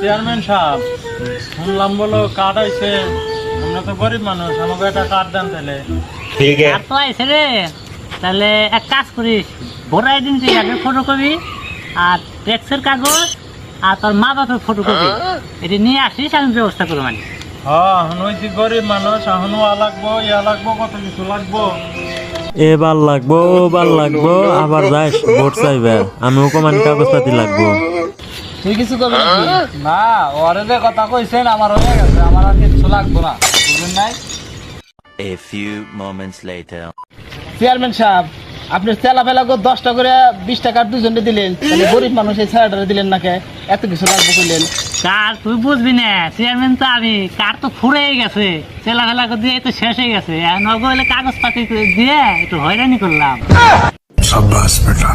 Chairman সাহেব, শুনলাম বলো কার্ড হয়েছে। আমরা তো গরিব মানুষ, আমাকে একটা কার্ড দেন তাহলে। ठीक है। আর তো আইছে রে, তাহলে এক কাজ করিস, ভোটার আইডেন্টি কার্ডের ফটোকপি আর ট্যাক্সের কাগজ আর তোর মা বাপের ফটোকপি এটি নিয়ে আসিস, আমি ব্যবস্থা করবো। মানে হ্যাঁ, হইছি গরিব মানুষ, এখনো লাগবো, লাগবো, কত কিছু লাগবো। এবার লাগবো, ওবার লাগবো, আবার যাইস ভোট চাইবে, আমিও কমান কাগজপাতি লাগবো। তুই কিছু করবি না? ওরে যে কথা কইছেন আমার হয়ে গেছে, আমার আর কিছু লাগবো না, বুঝলেন নাই? A few moments later. Chairman সাহেব, আপনি তেলা ফেলা করে 10টা করে 20 টাকা দুজনে দিলেন, তাহলে গরিব মানুষ এই ছাড়াটা দিলেন না কে? এত কিছু লাগবে করলেন। কার তুই বুঝবি না, চেয়ারম্যান তো আমি, কার তো ফুরে গেছে, চেলা ফেলা করে দিয়ে তো শেষ হয়ে গেছে। এখন নগর হলে কাগজপাতি দিয়ে একটু হয়রানি করলাম। शाबाश बेटा।